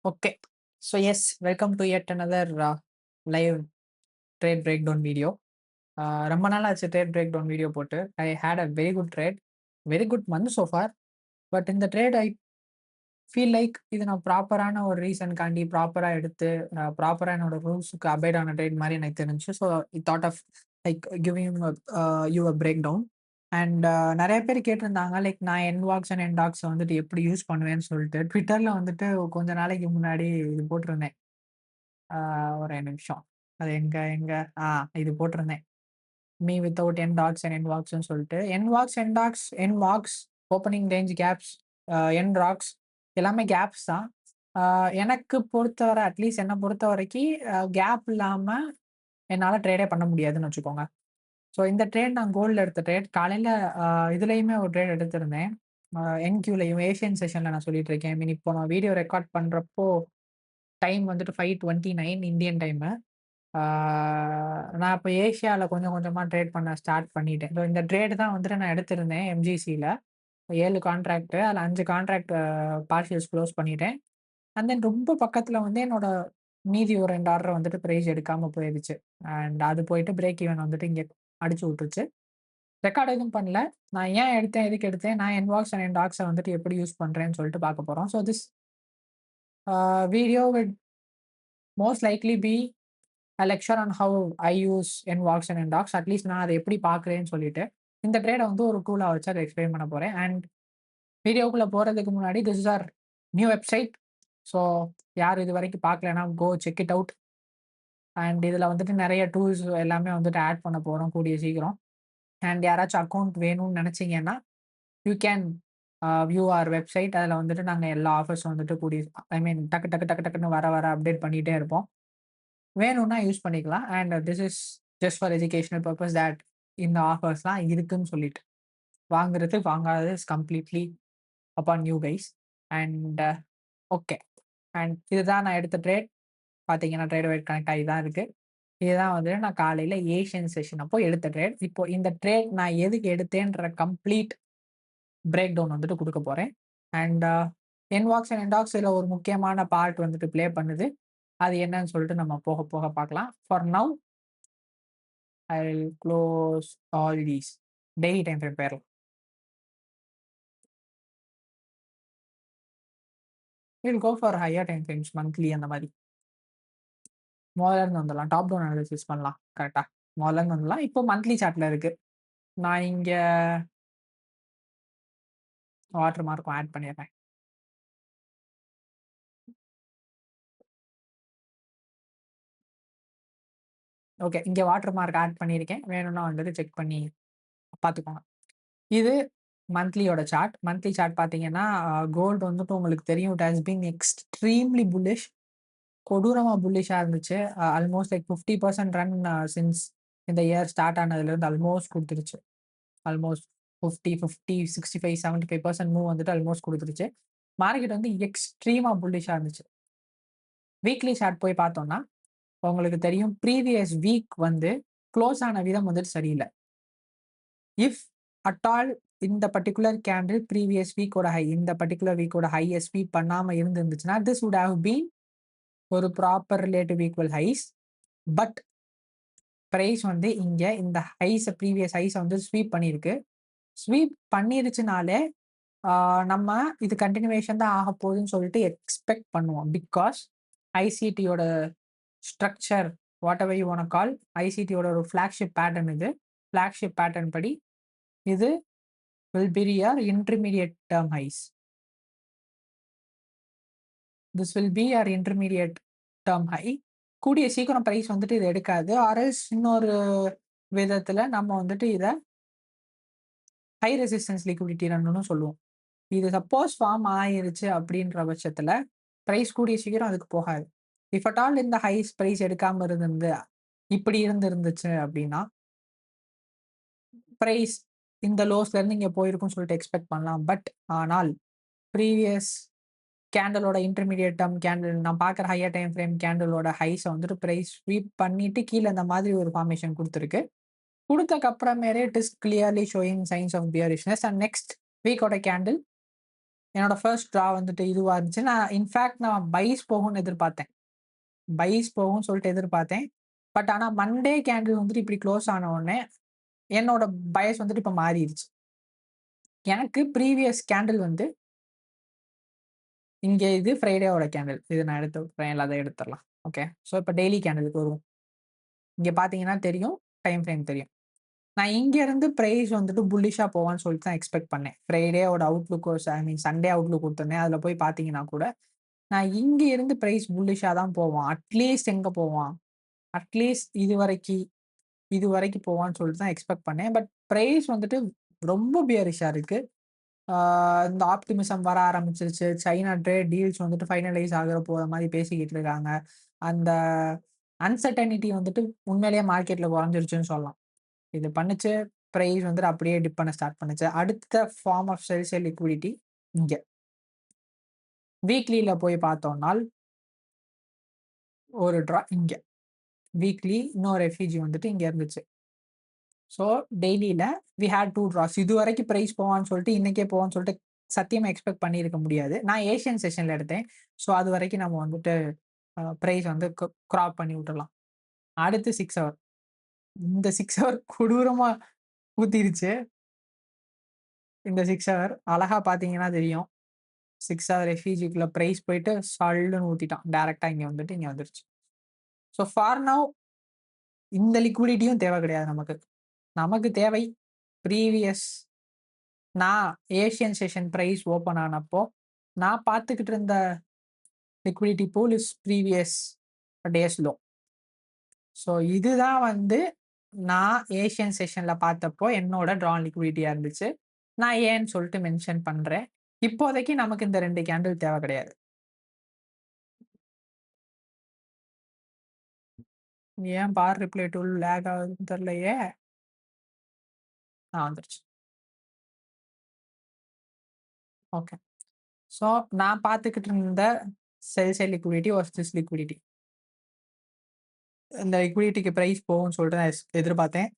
Okay. So yes, welcome to yet another live trade breakdown video. ரொம்ப நாள் ஆச்சு trade break down video போட்டு. I had a very good trade, very good month so far. But இந்த trade I feel like இது நான் ப்ராப்பரான ஒரு ரீசன்காண்டி ப்ராப்பராக எடுத்து ப்ராப்பராக என்னோட ரூல்ஸுக்கு அபைட் ஆன ட்ரேட் மாதிரி எனக்கு தெரிஞ்சு. So I thought of like giving you a breakdown. And நிறைய பேர் கேட்டிருந்தாங்க லைக் நான் என்வாக்ஸ் அண்ட் என்டாக்ஸை வந்துட்டு எப்படி யூஸ் பண்ணுவேன்னு சொல்லிட்டு ட்விட்டரில் வந்துட்டு கொஞ்ச நாளைக்கு முன்னாடி இது போட்டிருந்தேன். ஒரே நிமிஷம். அது எங்க எங்க ஆ இது போட்டிருந்தேன். மீ வித்தவுட் என்டாக்ஸ் அண்ட் என்வாக்ஸ்ன்னு சொல்லிட்டு. என்வாக்ஸ், என்டாக்ஸ், என்வாக்ஸ், ஓப்பனிங் ரேஞ்ச் கேப்ஸ், என்ராக்ஸ் எல்லாமே கேப்ஸ் தான். எனக்கு பொறுத்தவரை அட்லீஸ்ட் என்ன பொறுத்தவரைக்கு கேப் இல்லாம என்னால ட்ரேடே பண்ண முடியாதுன்னு வச்சுக்கோங்க. ஸோ இந்த ட்ரேட் நான் கோல்ட்ல எடுத்த ட்ரேட். காலையில இதுலயுமே ஒரு ட்ரேட் எடுத்திருந்தேன். என்கியூலயும் ஏஷியன் செஷன்ல நான் சொல்லிட்டு இருக்கேன். ஐ மீன் இப்போ நான் வீடியோ ரெக்கார்ட் பண்றப்போ டைம் வந்துட்டு 5:29 இந்தியன் டைமு. ஆ நான் இப்ப ஏசியால கொஞ்சம் கொஞ்சமா ட்ரேட் பண்ண ஸ்டார்ட் பண்ணிட்டேன். ஸோ இந்த ட்ரேட் தான் வந்துட்டு நான் எடுத்திருந்தேன் எம்ஜிசில. 7 கான்ட்ராக்ட். அதுல 5 கான்ட்ராக்ட் பார்ஷியல்ஸ் குளோஸ் பண்ணிட்டேன். அண்ட் தென் ரொம்ப பக்கத்துல வந்து என்னோட மீதி ஒரு 2 ஆர்டர் வந்துட்டு பிரைஸ் எடுக்காம போயிருச்சு. அண்ட் அது போயிட்டு பிரேக் ஈவன் வந்துட்டு இங்க அடிச்சு விட்டுருச்சு. ரெக்கார்ட் எதுவும் பண்ணல. நான் ஏன் எடுத்தேன்? எதுக்கு எடுத்தேன்? நான் என்வாக்ஸ் அண்ட் என்டாக்ஸ வந்துட்டு எப்படி யூஸ் பண்றேன்னு சொல்லிட்டு பார்க்க போறோம். So this video will most likely be a lecture on how I use NWOGs and NDOGs. At least நான் அதை எப்படி பார்க்குறேன்னு சொல்லிட்டு இந்த ட்ரேட வந்து ஒரு டூலா வச்சு அதை எக்ஸ்பிளைன் பண்ண போறேன். அண்ட் வீடியோக்குள்ள போறதுக்கு முன்னாடி this is our new website. So யார் இது வரைக்கும் பார்க்கலன்னா go check it out. And இதில் வந்துட்டு நிறைய டூல்ஸ் எல்லாமே வந்துட்டு ஆட் பண்ண போகிறோம் கூடிய சீக்கிரம். அண்ட் யாராச்சும் அக்கௌண்ட் வேணும்னு நினச்சிங்கன்னா you can view R website. அதில் வந்துட்டு நாங்கள் எல்லா ஆஃபர்ஸும் வந்துட்டு கூடிய ஐ மீன் டக்கு டக்கு டக்கு டக்குன்னு வர வர அப்டேட் பண்ணிகிட்டே இருப்போம். வேணும்னா யூஸ் பண்ணிக்கலாம். And this is just for educational purpose that இந்த ஆஃபர்ஸ்லாம் இருக்குன்னு சொல்லிட்டு. வாங்குறது வாங்காதது is completely upon you guys. And okay. And இதுதான் நான் எடுத்த ட்ரேட். பார்த்தீங்கன்னா ட்ரேட் வைட் கனெக்ட் ஆகி தான் இருக்கு. இதுதான் வந்து நான் காலையில ஏஷியன் செஷன் அப்போ எடுத்த ட்ரேட். இப்போ இந்த ட்ரேட் நான் எதுக்கு எடுத்தேன்ற கம்ப்ளீட் பிரேக் டவுன் வந்துட்டு கொடுக்க போறேன். அண்ட் என்வாக்ஸ் அண்ட் என்டாக்ஸ் இதில் ஒரு முக்கியமான பார்ட் வந்துட்டு ப்ளே பண்ணுது. அது என்னன்னு சொல்லிட்டு நம்ம போக போக பார்க்கலாம். For now I will close all these. Daily time frame போயிடலாம். Will go for higher time frames, monthly அந்த மாதிரி. முதல்ல இருந்து வந்துடலாம். டாப் டவுன் அனாலிசிஸ் பண்ணலாம். கரெக்டா முதல்ல இருந்து வந்துடலாம். இப்போ மந்த்லி சார்ட்ல இருக்கு. நான் இங்க வாட்டர் மார்க்கும் ஆட் பண்ணிடுறேன். ஓகே, இங்க வாட்டர் மார்க் ஆட் பண்ணியிருக்கேன். வேணும்னா வந்துட்டு செக் பண்ணி பார்த்துக்கோங்க. இது மந்த்லியோட சார்ட். மந்த்லி சார்ட் பார்த்தீங்கன்னா கோல்டு வந்துட்டு உங்களுக்கு தெரியும் it has been extremely bullish. கொடூரமா புல்லிஷா இருந்துச்சு. ஆல்மோஸ்ட் லைக் 50% ரன் சின்ஸ் இந்த இயர் ஸ்டார்ட் ஆனதுலேருந்து ஆல்மோஸ்ட் கொடுத்துருச்சு. ஆல்மோஸ்ட் 50, 50, 65, 75% மூவ் வந்துட்டு ஆல்மோஸ்ட் கொடுத்துருச்சு. மார்க்கெட் வந்து எக்ஸ்ட்ரீமா புல்லிஷா இருந்துச்சு. வீக்லி சார்ட் போய் பார்த்தோம்னா உங்களுக்கு தெரியும் ப்ரீவியஸ் வீக் வந்து க்ளோஸ் ஆன விதம் வந்துட்டு சரியில்லை. இஃப் அட் ஆல் இந்த பர்டிகுலர் கேண்டில் ப்ரீவியஸ் வீக்கோட ஹை, இந்த பர்டிகுலர் வீக்கோட ஹையை ஸ்வீப் பண்ணாம இருந்துச்சுன்னா திஸ் வுட் ஹவ் பீன் ஒரு proper relative equal highs. But price வந்து இங்க இந்த ஹைஸை ப்ரீவியஸ் ஹைஸை வந்து ஸ்வீப் பண்ணியிருக்கு. ஸ்வீப் பண்ணிருச்சுனாலே நம்ம இது கண்டினியூவேஷன் தான் ஆக போகுதுன்னு சொல்லிட்டு எக்ஸ்பெக்ட் பண்ணுவோம். பிகாஸ் ஐசிடியோட structure whatever you want call, ஐசிடியோட ஒரு ஃபிளாக்ஷிப் பேட்டர்ன் இது. ஃபிளாக்ஷிப் பேட்டர்ன் படி இது will be your intermediate term highs. This will be your intermediate term high. கூடிய சீக்கிரம் பிரைஸ் வந்துட்டு இது எடுக்காது. ஆர்எல்ஸ் இன்னொரு விதத்துல நம்ம வந்துட்டு இதை ஹை ரெசிஸ்டன்ஸ் லிக்விடிட்டி ரன்னு சொல்லுவோம். இது சப்போஸ் ஃபார்ம் ஆயிருச்சு அப்படின்ற பட்சத்துல பிரைஸ் கூடிய சீக்கிரம் அதுக்கு போகாது. இஃப் அட் ஆல் இந்த ஹைஸ் பிரைஸ் எடுக்காம இருந்து இப்படி இருந்துச்சு அப்படின்னா பிரைஸ் இந்த லோஸ்ல இருந்து இங்க போயிருக்கும்னு சொல்லிட்டு எக்ஸ்பெக்ட் பண்ணலாம். பட் ஆனால் ப்ரீவியஸ் கேண்டலோட இன்டர்மீடியட் டேர்ம் கேண்டில் நான் பார்க்குற ஹையர் டைம் ஃப்ரேம் கேண்டலோட ஹைஸை வந்துட்டு ப்ரைஸ் ஸ்வீப் பண்ணிட்டு கீழே இந்த மாதிரி ஒரு ஃபார்மேஷன் கொடுத்துருக்கு. கொடுத்தக்கு அப்புறமேலே it is clearly showing signs of bearishness. And next வீக்கோட கேண்டில் என்னோட ஃபர்ஸ்ட் ட்ரா வந்துட்டு இதுவா இருந்துச்சு. நான் இன்ஃபாக்ட் நான் பைஸ் போகும்னு எதிர்பார்த்தேன். பைஸ் போகும்னு சொல்லிட்டு எதிர்பார்த்தேன். பட் ஆனா மண்டே கேண்டில் வந்துட்டு இப்படி க்ளோஸ் ஆன உடனே, என்னோட பயஸ் வந்துட்டு இப்ப மாறிருச்சு. எனக்கு ப்ரீவியஸ் கேண்டில் வந்து இங்க இது ஃப்ரைடேவோட கேண்டில். இது நான் எடுத்துக்கிறேன். அத எடுத்துறலாம். ஓகே. ஸோ இப்ப டெய்லி கேண்டிலுக்கு வருவோம். இங்க பார்த்தீங்கன்னா தெரியும். டைம் ஃப்ரேம் தெரியும். நான் இங்க இருந்து பிரைஸ் வந்துட்டு புல்லிஷா போவான்னு சொல்லிட்டு தான் எக்ஸ்பெக்ட் பண்ணேன். ஃப்ரைடேவோட அவுட்லுக் ஐ மீன் சண்டே அவுட்லுக் குடுத்திருந்தேன். அதுல போய் பார்த்தீங்கன்னா கூட, நான் இங்க இருந்து பிரைஸ் புல்லிஷா தான் போவான். அட்லீஸ்ட் எங்க போவான்? அட்லீஸ்ட் இதுவரைக்கும் போவான்னு சொல்லிட்டு தான் எக்ஸ்பெக்ட் பண்ணேன். பட் பிரைஸ் வந்துட்டு ரொம்ப பியரிஷா இருக்கு. ஆ இந்த ஆப்டிமிசம் வர ஆரம்பிச்சுருச்சு. சைனா ட்ரேட் டீல்ஸ் வந்துட்டு ஃபைனலைஸ் ஆகுற போற மாரி பேசிக்கிட்டு இருக்காங்க. அந்த அன்சர்டனிட்டி வந்துட்டு உண்மையிலேயே மார்க்கெட்ல குறைஞ்சிருச்சுன்னு சொல்லலாம். இது பண்ணுச்சு. பிரைஸ் வந்துட்டு அப்படியே டிப் பண்ண ஸ்டார்ட் பண்ணுச்சு. அடுத்த ஃபார்ம் ஆஃப் சைடு லிக்விடிட்டி இங்க. வீக்லில போய் பார்த்தோம்னால், ஒரு ட்ரா இங்க. வீக்லி இன்னொரு எஃப்இஜி வந்துட்டு இங்க இருந்துச்சு. ஸோ டெய்லில வி ஹேட் 2 ட்ராஸ். இதுவரைக்கும் பிரைஸ் போவான்னு சொல்லிட்டு, இன்னைக்கே போவான்னு சொல்லிட்டு சத்தியமா எக்ஸ்பெக்ட் பண்ணியிருக்க முடியாது. நான் ஏசியன் செஷன்ல எடுத்தேன். ஸோ அதுவரைக்கும் நம்ம வந்துட்டு பிரைஸ் வந்து கிராப் பண்ணி விட்டுறலாம். அடுத்து 6 ஹவர். இந்த 6 ஹவர் கொடூரமா ஊத்திருச்சு. இந்த 6 ஹவர் அழகா பார்த்தீங்கன்னா தெரியும். 6 ஹவர் எஃப்இஜிக்குள்ள பிரைஸ் போயிட்டு சல்லுன்னு ஊத்திட்டான். டைரக்ட்டா இங்க வந்துட்டு இங்க வந்துருச்சு. ஸோ ஃபார் நவ் இந்த லிக்விடிட்டியும் தேவை கிடையாது நமக்கு. நமக்கு தேவை ப்ரீவியஸ் நான் ஏசியன் செஷன் பிரைஸ் ஓப்பன் ஆனப்போ, நான் பார்த்துக்கிட்டு இருந்த liquidity pool is previous days low. So இதுதான் வந்து நான் ஏசியன் செஷன்ல பார்த்தப்போ என்னோட ட்ரான் லிக்விடிட்டியா இருந்துச்சு. நான் ஏன்னு சொல்லிட்டு மென்ஷன் பண்றேன். இப்போதைக்கு நமக்கு இந்த 2 கேண்டில் தேவை கிடையாது. ஏன் பார் ரிப்ளை டூல் லேக் ஆகுதுன்னு தெரியலையே! வந்துருச்சு. ஓகே. ஸோ நான் பார்த்துக்கிட்டு இருந்த செல் சைட் லிக்விடிட்டி வெர்சஸ் லிக்விடிட்டி. இந்த லிக்விடிட்டிக்கு பிரைஸ் போகும்னு சொல்லிட்டு நான் எதிர்பார்த்தேன்.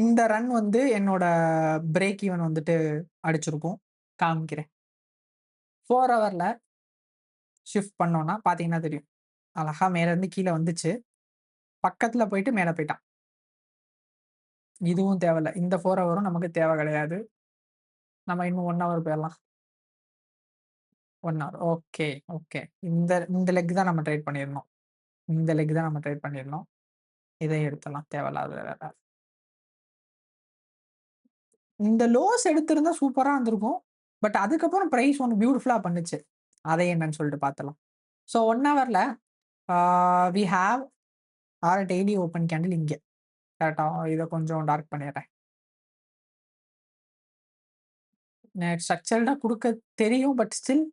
இந்த ரன் வந்து என்னோட பிரேக் ஈவன் வந்துட்டு அடிச்சிருக்கும். காமிக்கிறேன். 4 ஹவர்ல ஷிஃப்ட் பண்ணோம்னா பார்த்தீங்கன்னா தெரியும். அழகா மேல இருந்து கீழ வந்துச்சு. பக்கத்துல போயிட்டு மேல போயிட்டான். இதுவும் தேவையில்ல. இந்த 4 ஹவரும் நமக்கு தேவை கிடையாது. நம்ம இன்னும் 1 ஹவர் போயிரலாம். 1 ஹவர். Okay, okay. இந்த இந்த லெக் தான் நம்ம ட்ரேட் பண்ணியிருந்தோம். இந்த லெக் தான் நம்ம ட்ரேட் பண்ணியிருந்தோம். இதை எடுத்துடலாம். தேவையில்லாதது வேற. இந்த லோஸ் எடுத்திருந்தா சூப்பரா இருந்திருக்கும். பட் அதுக்கப்புறம் பிரைஸ் ஒண்ணு பியூட்டிஃபுல்லா பண்ணுச்சு. அதை என்னன்னு சொல்லிட்டு பார்த்துடலாம். ஸோ 1 ஹவர்ல we have our daily open candle இங்க. கரெக்ட்டா? இத கொஞ்சம் டார்க் பண்ணிடுறேன். எனக்கு ஸ்ட்ரக்சர்டா குடுக்க தெரியும். பட் ஸ்டில்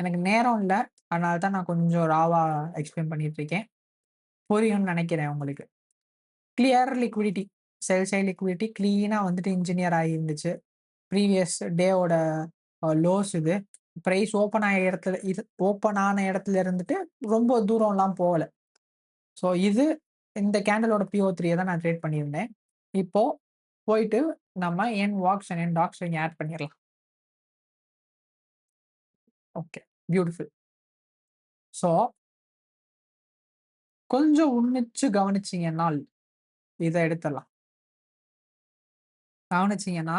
எனக்கு நேரம் இல்ல. அதனால தான் நான் கொஞ்சம் ராவா எக்ஸ்பிளைன் பண்ணிட்டு இருக்கேன். புரியும்னு நினைக்கிறேன் உங்களுக்கு. Clear liquidity. Sell side liquidity கிளீனா வந்துட்டு இன்ஜினியர் ஆகியிருந்துச்சு. ப்ரீவியஸ் டேவோட லோஸ் இது. பிரைஸ் ஓப்பன் ஆன இடத்துல இருந்துட்டு ரொம்ப தூரம்லாம் போகல. ஸோ இது இந்த கேண்டிலோட PO3 தான் நான் ட்ரேட் பண்ணியிருந்தேன். இப்போ போயிட்டு நம்ம என் வாக்ஸ் அண்ட் என் டாக்ஸ் இங்க ஆட் பண்ணிறலாம். ஓகே. பியூட்டிஃபுல். ஸோ கொஞ்சம் உன்னிச்சு கவனிச்சீங்கன்னால், இத எடுத்துறலாம். கவனிச்சீங்கன்னா,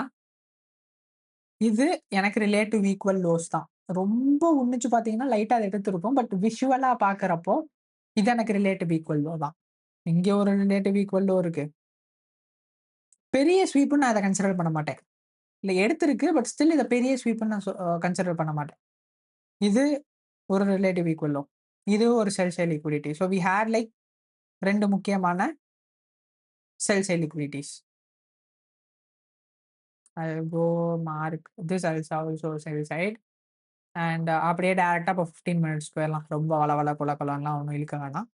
இது எனக்கு ரிலேட்டிவ் ஈக்குவல் லோஸ் தான். ரொம்ப உன்னிச்சு பார்த்தீங்கன்னா, லைட்டா அத எடுத்திருக்கும். பட் விஷுவலா பார்க்கிறப்போ, இது எனக்கு ரிலேட்டிவ் ஈக்குவல் லோ தான். இங்க ஒரு ரிலேட்டிவ் ஈக்குவல் லோ இருக்கு. பெரிய ஸ்வீப்ன்னு நான் அத கன்சிடர் பண்ண மாட்டேன். இல்ல எடுத்திருக்கு. பட் ஸ்டில் இத பெரிய ஸ்வீப்ன்னு நான் கன்சிடர் பண்ண மாட்டேன். இது ஒரு ரிலேட்டிவ் ஈக்குவல் லோ. இது ஒரு sell side liquidity. So we had like 2 முக்கியமான sell side liquidities. I will go mark this also sell side and அப்படியே டைரக்ட்டா இப்போ 15 மினிட்ஸ் போயிரலாம். ரொம்ப வளவள கொலகொலன்னுலாம் ஒண்ணும் இழுக்க வேணாம்.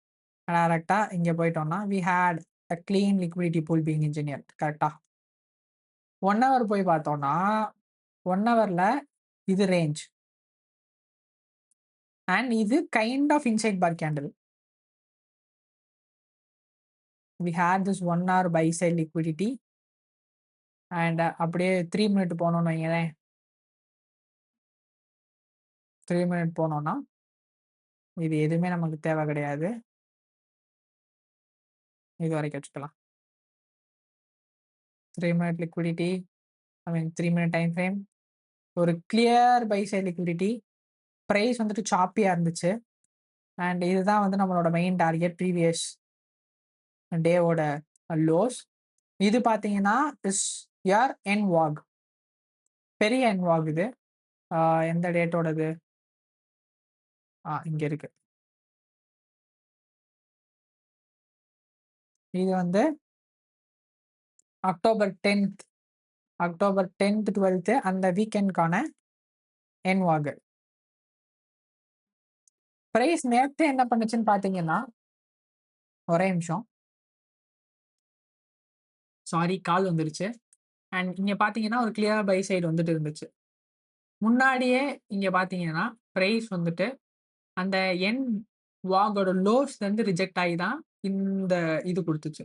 டைரக்ட்டா இங்க போயிட்டோம்னா, we had a clean liquidity pool being engineered. கரெக்ட்டா? 1 ஹவர் போய் பார்த்தோம்னா, 1 ஹவர்ல இது ரேஞ்ச் அண்ட் இது kind of inside bar candle. We had this 1 hour buy side liquidity and அப்படியே 3 மினிட் போனோம்னு வைங்களேன். 3 மினிட் போனோம்னா, இது எதுவுமே நமக்கு தேவை கிடையாது. இது வரைக்கும் வச்சுக்கலாம். 3 minute liquidity, I mean 3 minute time frame. ஒரு clear buy side liquidity. Price வந்துட்டு சாப்பியா இருந்துச்சு. அண்ட் இதுதான் வந்து நம்மளோட மெயின் டார்கெட் ப்ரீவியஸ் டேவோட லோஸ். இது பார்த்தீங்கன்னா, இஸ் யர் என்வாக். பெரிய என்வாக் இது. எந்த டேட்டோடது? இங்க இருக்கு. இது வந்து October 10th, October 10th, 12th அந்த வீக்கெண்ட்க்கான என்வாக். பிரைஸ் நேத்து என்ன பண்ணுச்சுன்னு பார்த்தீங்கன்னா, ஒரே நிமிஷம். சாரி, கால் வந்துருச்சு. அண்ட் இங்க பார்த்தீங்கன்னா, ஒரு கிளியர் பை சைடு வந்துட்டு இருந்துச்சு. முன்னாடியே இங்க பார்த்தீங்கன்னா, பிரைஸ் வந்துட்டு அந்த என் வாகோட லோஸ்லேருந்து ரிஜெக்ட் ஆகி தான் இந்த இது குடுத்துச்சு.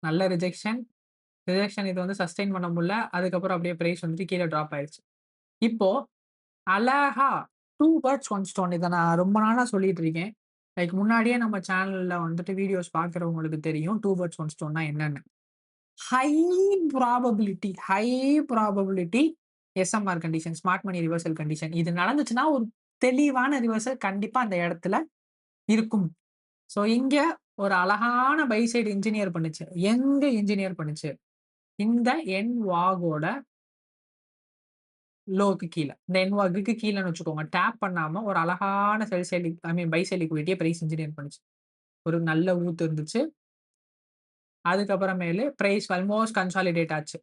நல்ல ரிஜெக்ஷன். ரிஜெக்ஷன் இது வந்து சஸ்டெயின் பண்ண முடியல. அதுக்கப்புறம் அப்படியே பிரைஸ் வந்துட்டு கீழ ட்ராப் ஆயிருச்சு. இப்போ அழகா 2 பேர்ட்ஸ் 1 ஸ்டோன். இத நான் ரொம்ப நாளா சொல்லிட்டு இருக்கேன். லைக் முன்னாடியே நம்ம சேனல்ல வந்துட்டு வீடியோஸ் பார்க்குறவங்களுக்கு தெரியும் 2 பேர்ட்ஸ் 1 ஸ்டோன்னா என்னன்னு. High probability SMR condition, smart money reversal condition. இது நடந்துச்சுன்னா ஒரு தெளிவான ரிவர்சல் கண்டிப்பா அந்த இடத்துல இருக்கும். ஸோ இங்க ஒரு அழகான பை சைடு இன்ஜினியர் பண்ணுச்சு. எங்க இன்ஜினியர் பண்ணுச்சு? இந்த என்வாகோட லோக்கு கீழ. இந்த என்வாகுக்கு கீழன்னு வச்சுக்கோங்க. டேப் பண்ணாம ஒரு அழகான sell side I mean buy side லிக்விடிட்டிய பிரைஸ் இன்ஜினியர் பண்ணுச்சு. ஒரு நல்ல ஊத்து இருந்துச்சு. அதுக்கப்புறமேலு பிரைஸ் ஆல்மோஸ்ட் கன்சாலிடேட் ஆச்சு.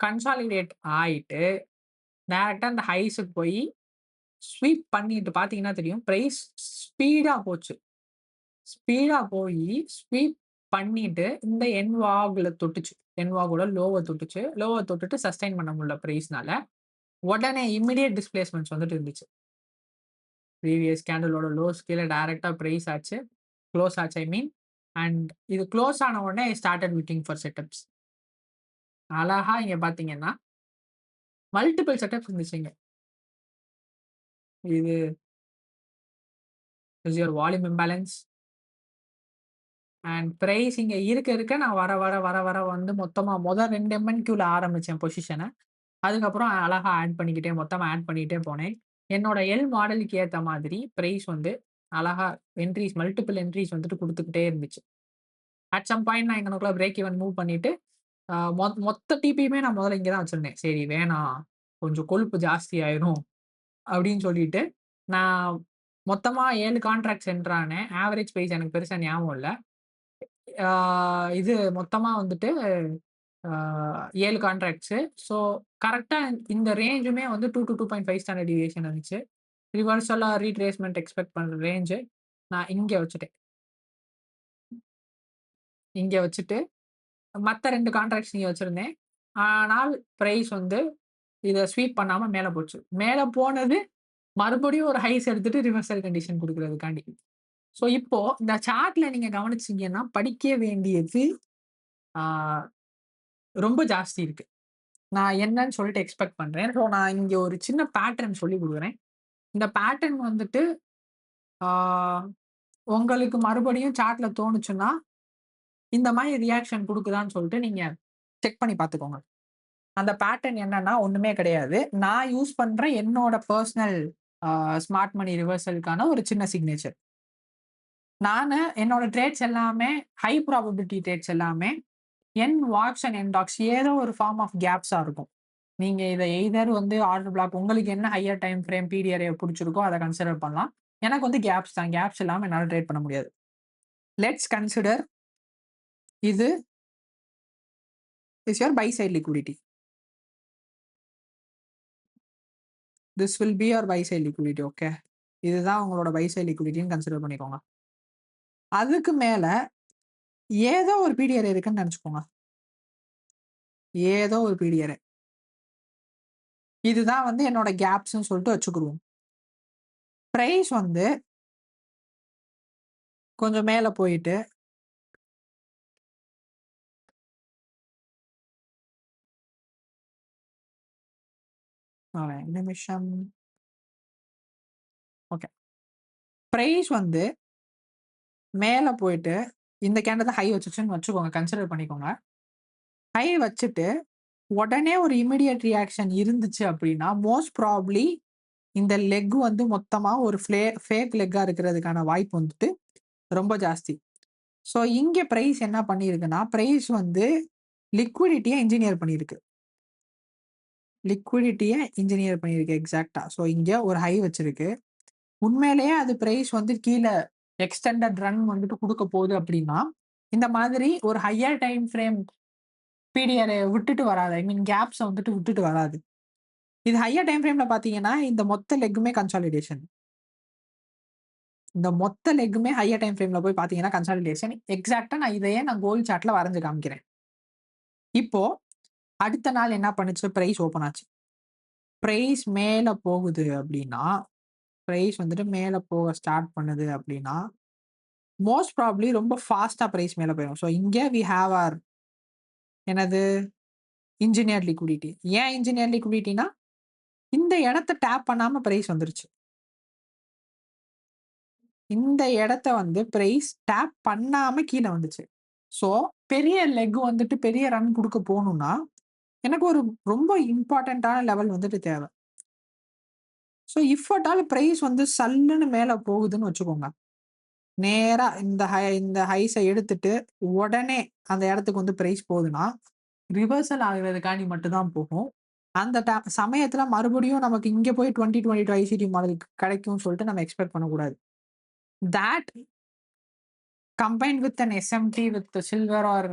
கன்சாலிடேட் ஆயிட்டு டைரக்ட்டா அந்த ஹைஸ்க்கு போய் ஸ்வீப் பண்ணிட்டு பார்த்தீங்கன்னா தெரியும். பிரைஸ் ஸ்பீடா போச்சு. ஸ்பீடா போயி ஸ்வீப் பண்ணிட்டு இந்த என்வாக்ல தொட்டுச்சு. என்வாகோட லோவ தொட்டுச்சு. லோவ தொட்டுட்டு சஸ்டெயின் பண்ண முடியல பிரைஸ்னால. உடனே இமிடியேட் டிஸ்பிளேஸ்மென்ட்ஸ் வந்துட்டு இருந்துச்சு. ப்ரீவியஸ் கேண்டிலோட லோஸ் கீழ டைரக்ட்டா பிரைஸ் ஆச்சு. குளோஸ் ஆச்சு ஐ மீன். அண்ட் இது குளோஸ் ஆன உடனே I started looking for setups. அழகா இங்க பார்த்தீங்கன்னா, மல்டிபிள் செட்டப்ஸ் இருந்துச்சுங்க. இது is your volume imbalance. And price இங்க இருக்க நான் வர வந்து மொத்தமா 2 எம்என்க்யூல ஆரம்பிச்சேன் பொசிஷன. அதுக்கப்புறம் அழகா ஆட் பண்ணிக்கிட்டே மொத்தமா ஆட் பண்ணிட்டே போனேன். என்னோட எல் மாடலுக்கு ஏத்த மாதிரி பிரைஸ் வந்து அழகா என்ட்ரீஸ் மல்டிபிள் என்ட்ரீஸ் வந்துட்டு குடுத்துக்கிட்டே இருந்துச்சு. அட் சம் பாயிண்ட் நான் எங்கனக்குள்ள பிரேக் ஈவன் மூவ் பண்ணிட்டு, மொத்த டிபியுமே நான் முதல்ல இங்க தான் வச்சிருந்தேன். சரி வேணாம், கொஞ்சம் கொழுப்பு ஜாஸ்தி ஆயிரும் அப்படின்னு சொல்லிட்டு, நான் மொத்தமா 7 கான்ட்ராக்ட்ஸ் என்டர் ஆனேன். ஆவரேஜ் பிரைஸ் எனக்கு பெருசா ஞாபகம் இல்ல. ஆ இது மொத்தமா வந்துட்டு ஆ 7 கான்ட்ராக்ட்ஸு. ஸோ கரெக்ட்டா இந்த ரேஞ்சுமே வந்து 2-2.5 ஸ்டாண்டர்ட் டிவியேஷன் இருந்துச்சு. ரிவர்சல் ஆர் ரீட்ரேஸ்மென்ட் எக்ஸ்பெக்ட் பண்ற ரேஞ்சு நான் இங்க வச்சுட்டேன். இங்க வச்சுட்டு மத்த 2 கான்ட்ராக்ட்ஸ் இங்க வச்சிருந்தேன். ஆனால் பிரைஸ் வந்து இத ஸ்வீப் பண்ணாம மேல போச்சு. மேல போனது மறுபடியும் ஒரு ஹைஸ் எடுத்துட்டு ரிவர்சல் கண்டிஷன் குடுக்குறதுக்காண்டி. ஸோ இப்போ இந்த சார்ட்ல நீங்க கவனிச்சீங்கன்னா, படிக்க வேண்டியது ஆ ரொம்ப ஜாஸ்தி இருக்கு. நான் என்னன்னு சொல்லிட்டு எக்ஸ்பெக்ட் பண்றேன். ஸோ நான் இங்க ஒரு சின்ன பேட்டர்ன் சொல்லிக் குடுக்குறேன். இந்த பேட்டர்ன் வந்துட்டு ஆ உங்களுக்கு மறுபடியும் சார்ட்ல தோணுச்சுன்னா, இந்த மாரி ரியாக்ஷன் குடுக்குதான்னு சொல்லிட்டு நீங்க செக் பண்ணி பார்த்துக்கோங்க. அந்த பேட்டர்ன் என்னன்னா ஒண்ணுமே கிடையாது. நான் யூஸ் பண்ற என்னோட பெர்சனல் ஸ்மார்ட் மணி ரிவர்சலுக்கான ஒரு சின்ன சிக்னேச்சர். நானு என்னோட ட்ரேட்ஸ் எல்லாமே ஹை ப்ராபபிலிட்டி ட்ரேட்ஸ் எல்லாமே என் வாட்ஸ் அண்ட் என் டாக்ஸ் ஏதோ ஒரு ஃபார்ம் ஆஃப் கேப்ஸா இருக்கும். நீங்க இத எய்தர் வந்து ஆர்டர் பிளாக் உங்களுக்கு என்ன ஹையர் டைம் ஃப்ரேம் பிடிஆர்ஏ புடிச்சிருக்கோ அத கன்சிடர் பண்ணலாம். எனக்கு வந்து கேப்ஸ் தான். கேப்ஸ் இல்லாம என்னால ட்ரேட் பண்ண முடியாது. லெட்ஸ் கன்சிடர் இது is your buy side liquidity. This will be your buy side liquidity. Okay. இதுதான் உங்களோட பை சைட் லிக்விடிட்டின்னு கன்சிடர் பண்ணிக்கோங்க. அதுக்கு மேல ஏதோ ஒரு பிடிஆர்ஏ இருக்குன்னு நெனச்சுக்கோங்க. ஏதோ ஒரு பிடிஆர்ஏ. இதுதான் வந்து என்னோட கேப்ஸ்ன்னு சொல்லிட்டு வச்சுக்குருவோம். பிரைஸ் வந்து கொஞ்சம் மேல போயிட்டு நிமிஷம். ஓகே. பிரைஸ் வந்து மேல போயிட்டு இந்த கேண்டில் தான் ஹை வச்சுச்சுன்னு வச்சுக்கோங்க. கன்சிடர் பண்ணிக்கோங்க. ஹை வச்சுட்டு உடனே ஒரு இமிடியேட் ரியாக்ஷன் இருந்துச்சு அப்படின்னா, மோஸ்ட் ப்ராபப்லி இந்த லெக் வந்து மொத்தமா ஒரு ஃபேக் லெக்கா இருக்கிறதுக்கான வாய்ப்பு வந்துட்டு ரொம்ப ஜாஸ்தி. ஸோ இங்க பிரைஸ் என்ன பண்ணியிருக்குன்னா, பிரைஸ் வந்து லிக்விடிட்டிய இன்ஜினியர் பண்ணியிருக்கு. லிக்விடிட்டிய இன்ஜினியர் பண்ணியிருக்கு எக்ஸாக்ட்டா. ஸோ இங்க ஒரு ஹை வச்சிருக்கு. உண்மையிலேயே அது பிரைஸ் வந்து கீழ எக்ஸ்டெண்டட் ரன் வந்துட்டு குடுக்க போகுது அப்படின்னா, இந்த மாதிரி ஒரு ஹையர் டைம் ஃப்ரேம் பிடிஆர விட்டுட்டு வராது. ஐ மீன் கேப்ஸ வந்துட்டு விட்டுட்டு வராது. இது ஹையர் டைம் ஃப்ரேம்ல பார்த்தீங்கன்னா, இந்த மொத்த லெக்குமே கன்சாலிடேஷன். இந்த மொத்த லெக்குமே ஹையர் டைம் ஃப்ரேம்ல போய் பார்த்தீங்கன்னா கன்சாலிடேஷன். எக்ஸாக்ட்டா நான் கோல் சார்ட்ல வரைஞ்சு காமிக்கிறேன். இப்போ அடுத்த நாள் என்ன பண்ணுச்சு? பிரைஸ் ஓப்பன் ஆச்சு. பிரைஸ் மேல போகுது அப்படின்னா, பிரைஸ் வந்துட்டு மேல போக ஸ்டார்ட் பண்ணுது அப்படின்னா, மோஸ்ட் ப்ராபப்லி ரொம்ப ஃபாஸ்ட்டா பிரைஸ் மேல போயிரும். ஸோ இங்க வி ஹேவ் ஆர் என்னது? Engineered liquidity. ஏன் இன்ஜினியர்ட் லிக்விடிட்டினா, இந்த இடத்த டேப் பண்ணாம பிரைஸ் வந்துருச்சு. இந்த இடத்த வந்து பிரைஸ் டேப் பண்ணாம கீழ வந்துச்சு. ஸோ பெரிய லெக் வந்துட்டு பெரிய ரன் குடுக்க போணும்னா, எனக்கு ஒரு ரொம்ப இம்பார்ட்டன்ட்டான லெவல் வந்துட்டு தேவ. So if at all price வந்து சல்லுன்னு மேல போகுதுன்னு வச்சுக்கோங்க. நேரா இந்த ஹைஸ எடுத்துட்டு, உடனே அந்த இடத்துக்கு வந்து பிரைஸ் போகுதுன்னா, ரிவர்சல் ஆகுறதுக்காண்டி மட்டும் தான் போகும். அந்த சமயத்துல மறுபடியும் நமக்கு இங்க போய் 2022 ஐசிடி மாடல் கிடைக்கும்னு சொல்லிட்டு நம்ம எக்ஸ்பெக்ட் பண்ணக்கூடாது. That combined with an SMT with silver or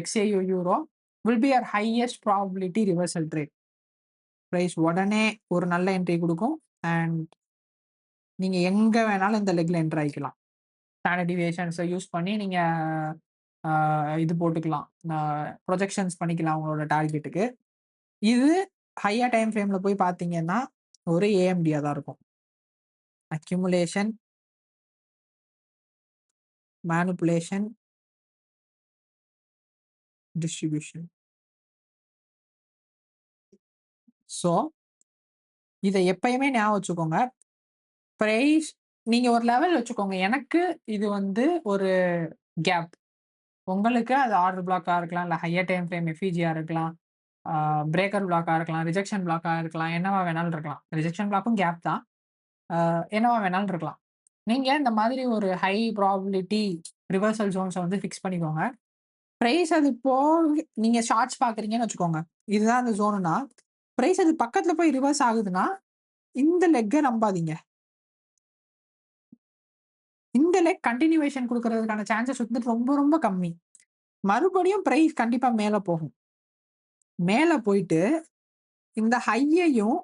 XAU euro will be your highest probability reversal trade. Price உடனே ஒரு நல்ல என்ட்ரி குடுக்கும். அண்ட் நீங்க எங்க வேணாலும் இந்த லெக்ல என்டர் ஆயிக்கலாம். ஸ்டாண்டர்ட் டிவியேஷன்ஸ யூஸ் பண்ணி நீங்க இது போட்டுக்கலாம். ப்ரொஜெக்ஷன்ஸ் பண்ணிக்கலாம் உங்களோட டார்கெட்டுக்கு. இது ஹையர் டைம் ஃப்ரேம்ல போய் பார்த்தீங்கன்னா, ஒரு ஏஎம்டியா தான் இருக்கும். Accumulation, manipulation, distribution. ஸோ, இத எப்பயுமே ஞாபகம் வச்சுக்கோங்க. பிரைஸ் நீங்க ஒரு லெவல் வச்சுக்கோங்க. எனக்கு இது வந்து ஒரு கேப். உங்களுக்கு அது ஆர்டர் பிளாக்கா இருக்கலாம், இல்ல ஹையர் டைம் ஃப்ரேம் எஃப்இஜியா இருக்கலாம், பிரேக்கர் பிளாக்கா இருக்கலாம், ரிஜெக்ஷன் பிளாக்கா இருக்கலாம், என்னவா வேணாலும் இருக்கலாம். ரிஜெக்ஷன் பிளாக்கும் கேப் தான். என்னவா வேணாலும் இருக்கலாம். நீங்க இந்த மாதிரி ஒரு ஹை ப்ராபபிலிட்டி ரிவர்சல் ஜோன்ஸ வந்து ஃபிக்ஸ் பண்ணிக்கோங்க. பிரைஸ் அது நீங்க ஷார்ட்ஸ் பார்க்குறீங்கன்னு வச்சுக்கோங்க. இதுதான் அந்த ஜோனுன்னா, பிரைஸ் அது பக்கத்துல போய் ரிவர்ஸ் ஆகுதுன்னா, இந்த லெக்க நம்பாதீங்க. இந்த லெக் கன்டினியூவேஷன் குடுக்குறதுக்கான சான்சஸ் வந்து ரொம்ப ரொம்ப கம்மி. மறுபடியும் பிரைஸ் கண்டிப்பா மேல போகும். மேல போயிட்டு இந்த ஹையையும்,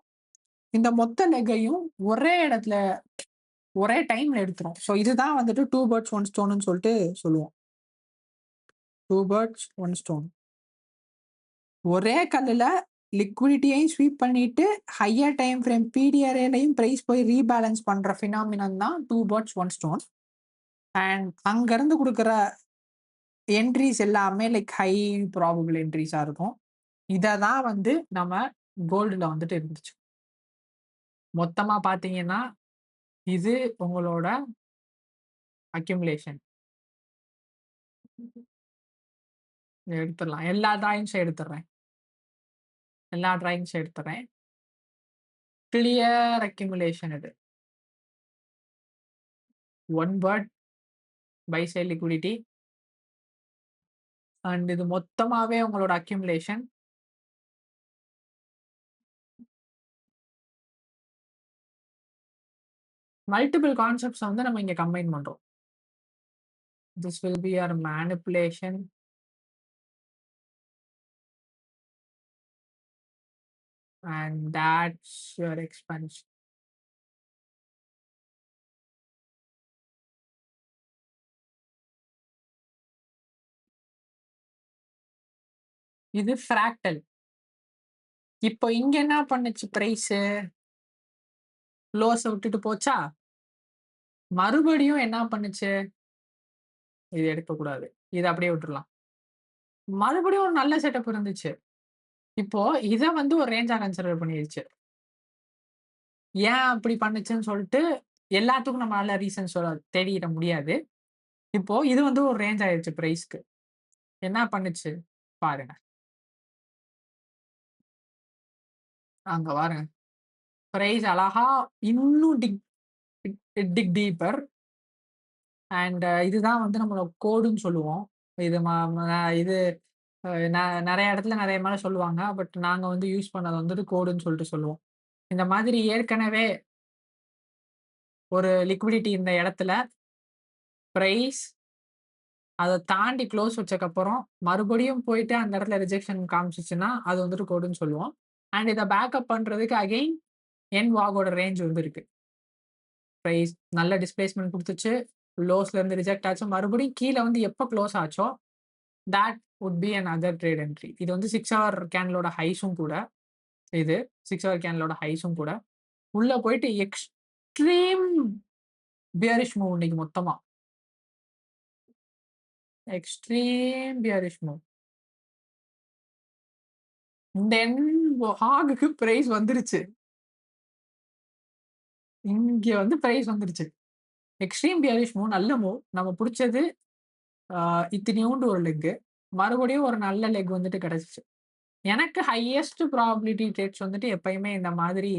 இந்த மொத்த லெக்கையும் ஒரே இடத்துல ஒரே டைம்ல எடுத்துரும். ஸோ இதுதான் வந்துட்டு 2 பேர்ட்ஸ் 1 ஸ்டோன்னு சொல்லிட்டு சொல்லுவோம். 2 பேர்ட்ஸ் 1 ஸ்டோன். ஒரே கல்லுல லிக்விடிட்டியையும் ஸ்வீப் பண்ணிட்டு, ஹையர் டைம் ஃப்ரேம் பிடிஆர்ஏலயும் பிரைஸ் போய் ரீபேலன்ஸ் பண்ற பினாமினன் தான் 2 பேர்ட்ஸ் 1 ஸ்டோன். அண்ட் அங்கருந்து குடுக்குற என்ட்ரீஸ் எல்லாமே ஹை ப்ராபபிள் என்ட்ரீஸா இருக்கும். இத தான் வந்து நம்ம கோல்டுல வந்துட்டு இருந்துச்சு. மொத்தமா பார்த்தீங்கன்னா, இது உங்களோட அக்யூமுலேஷன். எடுத்துடலாம். எல்லா டிராயிங்ஸும் எடுத்துடுறேன். எல்லா டிராயிங்ஸும் எடுத்துடுறேன். கிளியர் அக்யூமுலேஷன் இது. 1 bird buy side liquidity. And இது மொத்தமாவே உங்களோட அக்யூமுலேஷன். மல்டிபிள் கான்செப்ட்ஸ வந்து நம்ம இங்க கம்பைன் பண்றோம். This will be your manipulation. And that's your expansion. இது ஃப்ராக்டல். இப்போ இங்க என்ன பண்ணுச்சு பிரைஸு? லோஸ விட்டுட்டு போச்சா? மறுபடியும் என்ன பண்ணுச்சு? இது எடுக்கக்கூடாது. இத அப்படியே விட்டுறலாம். மறுபடியும் ஒரு நல்ல செட்டப் இருந்துச்சு. இப்போ இத வந்து ஒரு ரேஞ்சா கன்சிடர் பண்ணிருச்சு. ஏன் அப்படி பண்ணுச்சுன்னு சொல்ட்டு எல்லாத்துக்கும் நம்மளால ரீசன் தேடிட முடியாது. இப்போ இது வந்து ஒரு ரேஞ்ச் ஆயிருச்சு பிரைஸ்க்கு. என்ன பண்ணுச்சு பாருங்க. அங்க பாருங்க. பிரைஸ் அழகா இன்னும் டிக் டீப்பர் அண்ட் இதுதான் வந்து நம்மளோட கோடுன்னு சொல்லுவோம். இது ம ம இது அ ந நெறைய இடத்துல நெறைய மாரி சொல்லுவாங்க. பட் நாங்க வந்து யூஸ் பண்ணது வந்துட்டு கோடுன்னு சொல்லிட்டு சொல்லுவோம். இந்த மாதிரி ஏற்கனவே ஒரு லிக்விடிட்டி இந்த இடத்துல பிரைஸ் அத தாண்டி க்ளோஸ் வச்சக்கப்புறம், மறுபடியும் போயிட்டு அந்த இடத்துல ரிஜெக்ஷன் காமிச்சுச்சுன்னா, அது வந்துட்டு கோடுன்னு சொல்லுவோம். அண்ட் இத பேக்கப் பண்றதுக்கு அகைன் வாகோட ரேஞ்ச் வந்து இருக்கு. பிரைஸ் நல்ல டிஸ்பிளேஸ்மென்ட் குடுத்துச்சு. லோஸ்ல இருந்து ரிஜெக்ட் ஆச்சு. மறுபடியும் கீழ வந்து எப்ப க்ளோஸ் ஆச்சோ, that would be another trade entry. இது வந்து 6 ஹவர் கேண்டிலோட ஹைஸும் கூட. இது 6 ஹவர் கேண்டிலோட ஹைஸும் கூட. உள்ள போயிட்டு எக்ஸ்ட்ரீம் பியரிஷ் மூவ் இன்னைக்கு மொத்தமா. Extreme bearish move. தென் ஹாகுக்கு பிரைஸ் வந்துருச்சு. இங்க வந்து பிரைஸ் வந்துருச்சு. எக்ஸ்ட்ரீம் பியரிஷ் மூவ் நல்ல மூவ். நம்ம புடிச்சது ஆ இத்தினியூண்டு ஒரு லெக்கு. மறுபடியும் ஒரு நல்ல லெக் வந்துட்டு கிடைச்சுச்சு. எனக்கு ஹையஸ்ட் ப்ராபபிலிட்டி ட்ரேட்ஸ் வந்துட்டு எப்பயுமே இந்த மாதிரி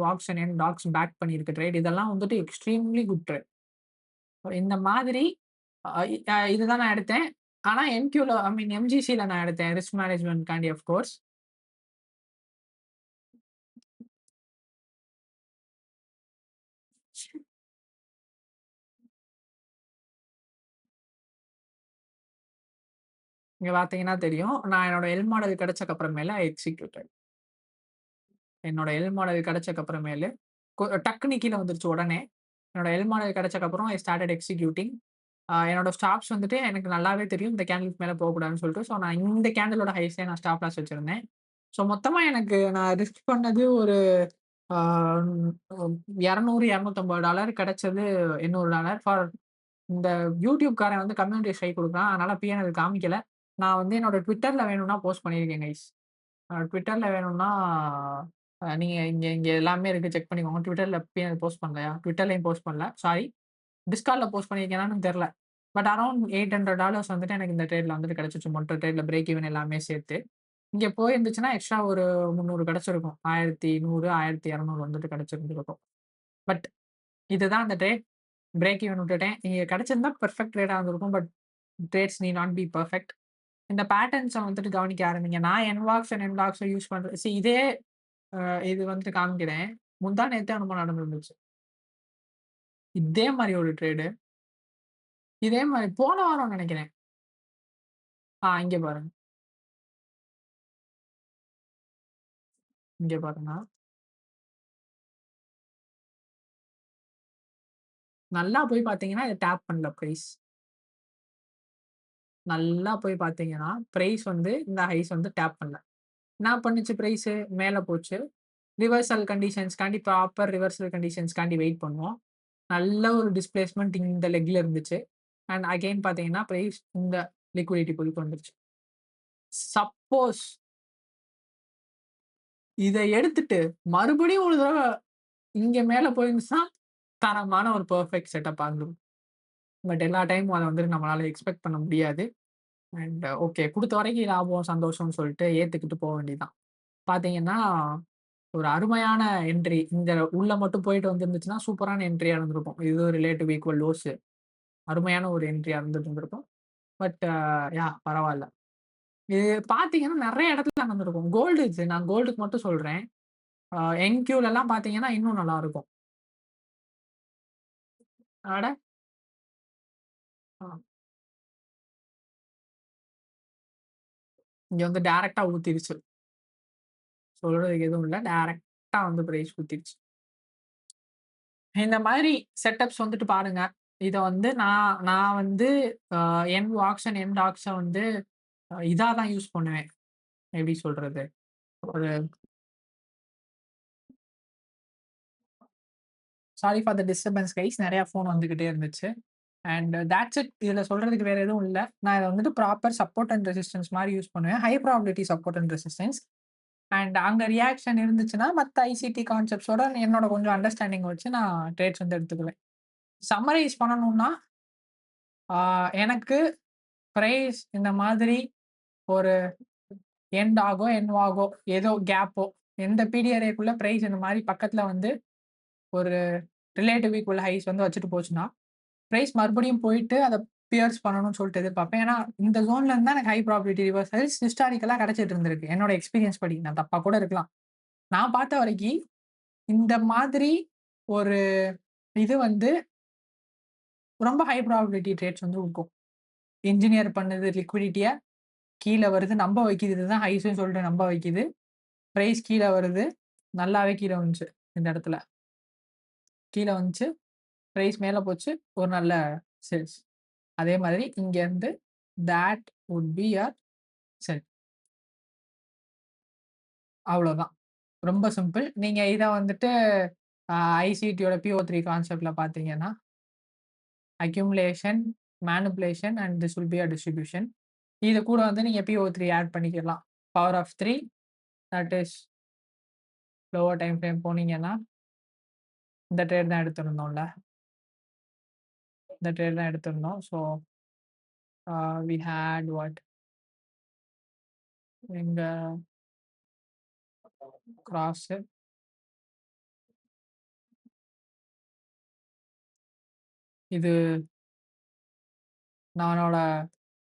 வாக்ஸ் அண்ட் டாக்ஸ் பேக் பண்ணியிருக்க ட்ரேட் இதெல்லாம் வந்துட்டு எக்ஸ்ட்ரீம்லி குட் ட்ரேட். இந்த மாதிரி இதுதான் நான் எடுத்தேன். ஆனா என்கியூல ஐ மீன் எம்ஜிசில நான் எடுத்தேன். ரிஸ்க் மேனேஜ்மென்ட்காண்டி ஆஃப் கோர்ஸ். இங்க பார்த்தீங்கன்னா தெரியும். நான் என்னோட எல் மாடல் கிடைச்சக்கு அப்புறமேல எக்ஸிக்யூட்டட். என்னோட எல் மாடல் கிடைச்சக்கு அப்புறமேலு டக்குனு கீழ வந்துருச்சு உடனே. என்னோட எல் மாடல் கிடைச்சக்கு அப்புறம் ஐ ஸ்டார்ட்டட் எக்ஸிக்யூட்டிங். என்னோட ஸ்டாப்ஸ் வந்துட்டு எனக்கு நல்லாவே தெரியும். இந்த கேண்டிலுக்கு மேல போகக்கூடாதுன்னு சொல்லிட்டு. ஸோ நான் இந்த கேண்டிலோட ஹைஸ்லயே நான் ஸ்டாப் லாஸ் வச்சிருந்தேன். ஸோ மொத்தமா எனக்கு நான் ரிஸ்க் பண்ணது ஒரு ஆ $200, $250 கிடைச்சது $800 ஃபார் இந்த யூடியூப்காரன் வந்து கம்யூனிட்டி ஸ்ட்ரைக் குடுக்குறான். அதனால பிஎன்எல் காமிக்கல. நான் வந்து என்னோட ட்விட்டர்ல வேணும்னா போஸ்ட் பண்ணியிருக்கேன் கைஸ். ட்விட்டர்ல வேணும்னா நீங்க இங்க இங்க எல்லாமே இருக்கு செக் பண்ணிக்கோங்க. ட்விட்டர்ல பிஎன்எல் போஸ்ட் பண்ணலையா? ட்விட்டர்லயும் போஸ்ட் பண்ணல. சாரி. டிஸ்கார்ட்ல போஸ்ட் பண்ணியிருக்கேனான்னு தெரியல. பட் அரவுண்ட் $800 வந்துட்டு எனக்கு இந்த ட்ரேட்ல வந்துட்டு கிடைச்சுச்சு. மொத்த ட்ரேட்ல பிரேக் ஈவன் எல்லாமே சேர்த்து. இங்க போயிருந்துச்சுன்னா எக்ஸ்ட்ரா ஒரு 300 கிடைச்சிருக்கும். 1100, 1200 வந்துட்டு கிடைச்சிருந்திருக்கும். பட் இதுதான் அந்த ட்ரேட். பிரேக் ஈவன் விட்டுட்டேன். இங்க கிடைச்சிருந்தா பெர்ஃபெக்ட் ட்ரேடா இருந்திருக்கும். But trades need not be perfect. இந்த பேட்டர்ன்ஸ வந்துட்டு கவனிக்க ஆரம்பிங்க. நான் என்வாக்ஸ் அண்ட் என்டாக்ஸ யூஸ் பண்றேன். இதே அ இது வந்துட்டு காமிக்கிறேன். முந்தா நேத்து என்னமோ நடந்திருந்துச்சு. இதே மாரி ஒரு ட்ரேடு. இதே மாரி போன வாரம் நெனைக்கிறேன். இங்க பாருங்க. இங்க பாருங்க. நல்லா போய் பார்த்தீங்கன்னா, இத டேப் பண்ணல பிரைஸ். நல்லா போய் பார்த்தீங்கன்னா, பிரைஸ் வந்து இந்த ஹைஸ் வந்து டேப் பண்ணல. என்ன பண்ணுச்சு பிரைஸு? மேல போச்சு. ரிவர்சல் கண்டிஷன்ஸ்க்காண்டி ப்ராப்பர் ரிவர்சல் கண்டிஷன்ஸ்க்காண்டி வெயிட் பண்ணுவோம். நல்ல ஒரு டிஸ்பிளேஸ்மென்ட் இந்த லெக்ல இருந்துச்சு. அண்ட் அகைன் பார்த்தீங்கன்னா, பிரைஸ் இந்த லிக்விடிட்டி குழுக்கு வந்துருச்சு. சப்போஸ் இத எடுத்துட்டு மறுபடியும் ஒரு தடவ இங்க மேல போயிருந்துச்சுன்னா, தரமான ஒரு பெர்ஃபெக்ட் செட்டப்பா இருந்திருக்கும். பட் எல்லா டைமும் அத வந்துட்டு நம்மளால எக்ஸ்பெக்ட் பண்ண முடியாது. அண்ட் ஓகே குடுத்த வரைக்கும் லாபம், சந்தோஷம்னு சொல்லிட்டு ஏத்துக்கிட்டு போ வேண்டியதுதான். பார்த்தீங்கன்னா, ஒரு அருமையான என்ட்ரி. இந்த உள்ள மட்டும் போயிட்டு வந்திருந்துச்சுன்னா, சூப்பரான என்ட்ரியா இருந்திருக்கும். இது ரிலேட்டிவ் ஈக்குவல் லோஸ். அருமையான ஒரு என்ட்ரியா இருந்திருக்கும். பட் பரவால்ல. இது பார்த்தீங்கன்னா, நெறைய இடத்துல நடந்திருக்கும். நான் கோல்டுக்கு மட்டும் சொல்றேன். என்கியூலலாம் பார்த்தீங்கன்னா, இன்னும் நல்லாருக்கும். அட! அ இங்க வந்து டைரக்ட்டா ஊத்திருச்சு. சொல்றதுக்கு எதுவும் இல்ல. டைரக்ட்டா வந்து பிரைஸ் ஊத்திருச்சு. இந்த மாதிரி செட்டப்ஸ் வந்துட்டு பாருங்க. இத வந்து நான் நான் வந்து அ வாக்ஸ் அண்ட் டாக்ஸ வந்து இதா தான் யூஸ் பண்ணுவேன். எப்படி சொல்றது? ஒரு sorry for the disturbance guys. நெறைய ஃபோன் வந்துகிட்டே இருந்துச்சு. And that's it. இதுல சொல்றதுக்கு வேற எதுவும் இல்ல. நான் இத வந்துட்டு ப்ராப்பர் சப்போர்ட் அண்ட் ரெசிஸ்டன்ஸ் மாரி யூஸ் பண்ணுவேன். High probability support and resistance. And அங்க ரியாக்ஷன் இருந்துச்சுன்னா, மத்த ஐசிடி கான்செப்ட்ஸோட என்னோட கொஞ்சம் அண்டர்ஸ்டாண்டிங் வச்சு நான் ட்ரேட்ஸ் வந்து எடுத்துக்குவேன். சம்மரைஸ் பண்ணணும்னா, ஆ எனக்கு பிரைஸ் இந்த மாதிரி ஒரு எண்ட் ஆகோ, என்னவாகோ ஏதோ கேப்போ எந்த PDRAக்குள்ள பிரைஸ் இந்த மாரி பக்கத்துல வந்து ஒரு ரிலேட்டிவ் ஈக்குவல் ஹைஸ் வந்து வச்சுட்டு போச்சுன்னா, பிரைஸ் மறுபடியும் போயிட்டு அத பியர்ஸ் பண்ணணும்னு சொல்லிட்டு எதிர்பார்ப்பேன். ஏன்னா, இந்த ஜோன்ல இருந்து தான் எனக்கு ஹை ப்ராபபிலிட்டி ரிவர்சல்ஸ் ஹிஸ்டாரிக்கலா கிடைச்சிட்டு இருந்திருக்கு. என்னோட எக்ஸ்பீரியன்ஸ் படி. நான் தப்பா கூட இருக்கலாம். நான் பார்த்த வரைக்கி, இந்த மாதிரி ஒரு இது வந்து ரொம்ப ஹை ப்ராபபிலிட்டி ட்ரேட்ஸ் வந்து இருக்கும். என்ஜினியர் பண்ணது லிக்விடிட்டிய கீழ வருது, நம்ப வைக்குது. இதுதான் ஹைஸ்ன்னு சொல்லிட்டு நம்ப வைக்குது. பிரைஸ் கீழ வருது. நல்லாவே கீழ வந்துச்சு இந்த இடத்துல. கீழ வந்துச்சு. பிரைஸ் மேல போச்சு. ஒரு நல்ல சேல்ஸ். அதே மாதிரி இங்க இருந்து தட் வுட் பி யுவர் செல். அவ்வளோதான். ரொம்ப சிம்பிள். நீங்க இத வந்துட்டு ஐசிடியோட PO3 கான்செப்ட்ல பார்த்தீங்கன்னா, accumulation, manipulation and this will be a distribution. இது கூட வந்து நீங்க PO3 ஆட் பண்ணிக்கலாம். Power of 3 that is lower time frame போனீங்கன்னா, இந்த ட்ரேட் தான் எடுத்திருந்தோம்ல. இந்த ட்ரேட் தான் எடுத்திருந்தோம். ஸோ வி ஹேட் வாட் எங்க கிராஸு இது நானோட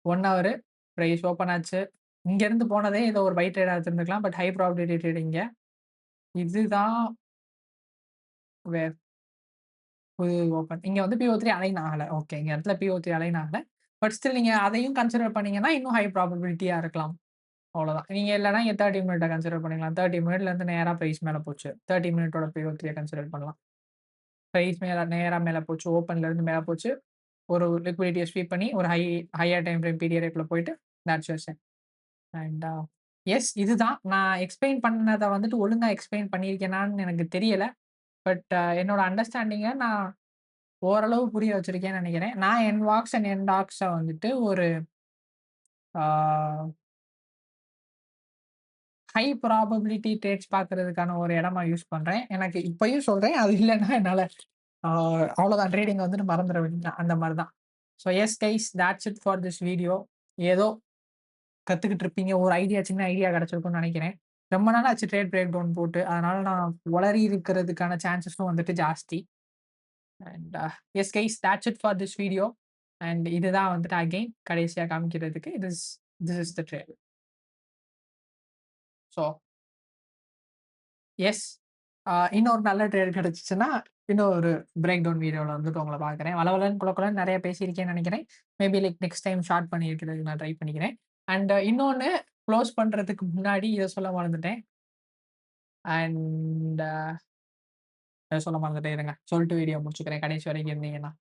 1 ஹவரு பிரைஸ் ஓப்பன் ஆச்சு. இங்கேருந்து போனதே ஏதோ ஒரு பை ட்ரேடா எடுத்திருந்துக்கலாம். பட் ஹை ப்ராபபிலிட்டி ட்ரேடிங்க. இதுதான் வேர் புது ஓப்பன். இங்க வந்து PO3 அலைன் ஆகல. ஓகே. இந்த இடத்துல PO3 அலைன் ஆகல. பட் ஸ்டில் நீங்க அதையும் கன்சிடர் பண்ணீங்கன்னா, இன்னும் ஹை ப்ராபபிலிட்டியா இருக்கலாம். அவ்வளோதான். நீங்க இல்லன்னா இங்க 30 மினிட்ட கன்சிடர் பண்ணிக்கலாம். 30 மினிட்லேருந்து நேரா பிரைஸ் மேல போச்சு. 30 மினிட்டோட PO3ய கன்சிடர் பண்ணலாம். பிரைஸ் மேல நேரா மேல போச்சு. ஓப்பன்லேருந்து மேல போச்சு. ஒரு லிக்விடிட்டிய ஸ்வீப் பண்ணி ஒரு ஹையர் டைம் ஃப்ரேம் பீரியட்க்குள்ள போயிட்டு that's your sell. And yes இதுதான். நான் எக்ஸ்ப்ளைன் பண்ணத வந்துட்டு ஒழுங்கா எக்ஸ்ப்ளைன் பண்ணியிருக்கேனான்னு எனக்கு தெரியல. பட் என்னோட அண்டர்ஸ்டாண்டிங்க நான் ஓரளவு புரிய வச்சிருக்கேன்னு நெனைக்கிறேன். நான் என்வாக்ஸ் அண்ட் என்டாக்ஸ வந்துட்டு ஒரு ஆ ஹை ப்ராபபிலிட்டி ட்ரேட்ஸ் பார்க்கறதுக்கான ஒரு இடமா யூஸ் பண்றேன். எனக்கு இப்பயும் சொல்றேன். அது இல்லன்னா என்னால ஆ அவ்வளோதான் ட்ரேடிங்க வந்துட்டு மறந்துற வேண்டியதுதான். அந்த மாரி தான். So S guys that's it for this video. ஏதோ கத்துக்கிட்டு இருப்பீங்க. ஒரு ஐடியா சின்ன ஐடியா கிடைச்சிருக்கும்னு நெனைக்கிறேன். ரொம்ப நாள் ஆச்சு ட்ரேட் பிரேக் டவுன் போட்டு. அதனால நான் உளறி இருக்கிறதுக்கான சான்ஸஸும் வந்துட்டு ஜாஸ்தி. And yes guys that's it for this video. And இதுதான் வந்துட்டு அகைன் கடைசியா காமிக்கிறதுக்கு this is the trade. So yes இன்னொரு நல்ல ட்ரேட் கிடைச்சுச்சுன்னா, இன்னொரு பிரேக் டவுன் வீடியோல வந்துட்டு உங்கள பார்க்குறேன். வளவளன்னு குளகுளன்னு நெறைய பேசியிருக்கேன்னு நெனைக்கிறேன். Maybe like next time short பண்ணி வைக்கிறதுக்கு நான் ட்ரை பண்ணிக்கிறேன். அண்ட் இன்னொன்னு க்ளோஸ் பண்றதுக்கு முன்னாடி இத சொல்ல மறந்துட்டேன். அண்ட் இத சொல்ல மறந்துட்டேன் இருங்க. சொல்லிட்டு வீடியோ முடிச்சுக்கிறேன். கடைசி வரைக்கும் இருந்தீங்கன்னா.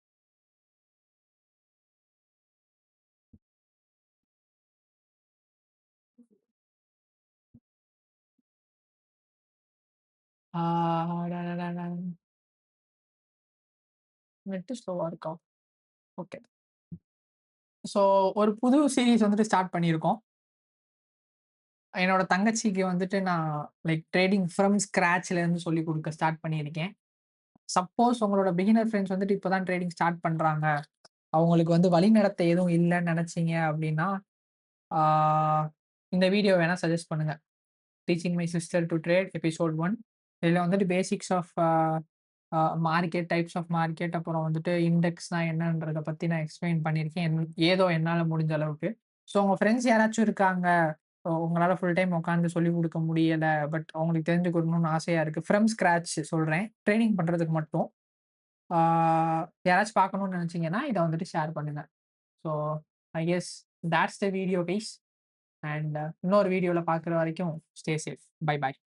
ஆ அடடடட! நெட்டு ஸ்லோவா இருக்கா? ஓகே. ஸோ ஒரு புது சீரிஸ் வந்துட்டு ஸ்டார்ட் பண்ணியிருக்கோம். என்னோட தங்கச்சிக்கு வந்துட்டு நான் லைக் ட்ரேடிங் ஃப்ரம் ஸ்க்ராட்ச்ல இருந்து சொல்லிக் குடுக்க ஸ்டார்ட் பண்ணியிருக்கேன். சப்போஸ் உங்களோட பிகினர் ஃப்ரெண்ட்ஸ் வந்துட்டு இப்ப தான் ட்ரேடிங் ஸ்டார்ட் பண்றாங்க. அவங்களுக்கு வந்து வழிநடத்த எதுவும் இல்லன்னு நெனச்சீங்க அப்டின்னா, ஆ இந்த வீடியோ வேணா சஜெஸ்ட் பண்ணுங்க. Teaching my sister to trade episode 1. இதுல வந்துட்டு basics of market, types of market அப்புறம் வந்துட்டு இண்டெக்ஸ்னா என்னன்றத பத்தி நான் எக்ஸ்பிளைன் பண்ணியிருக்கேன். ஏதோ என்னால முடிஞ்ச அளவுக்கு. ஸோ உங்க ஃப்ரெண்ட்ஸ் யாராச்சும் இருக்காங்க. உங்களால ஃபுல் டைம் உட்காந்து சொல்லிக் குடுக்க முடியல. பட் அவங்களுக்கு தெரிஞ்சுக்கணும்னு ஆசையா இருக்கு. ஃப்ரம் ஸ்க்ராட்ச் சொல்றேன். ட்ரெய்னிங் பண்றதுக்கு மட்டும். ஆ யாராச்சும் பார்க்கணும்னு நெனச்சீங்கன்னா, இத வந்துட்டு ஷேர் பண்ணுங்க. So I guess that's the video guys. And இன்னொரு வீடியோல பார்க்குற வரைக்கும் ஸ்டே சேஃப். Bye bye.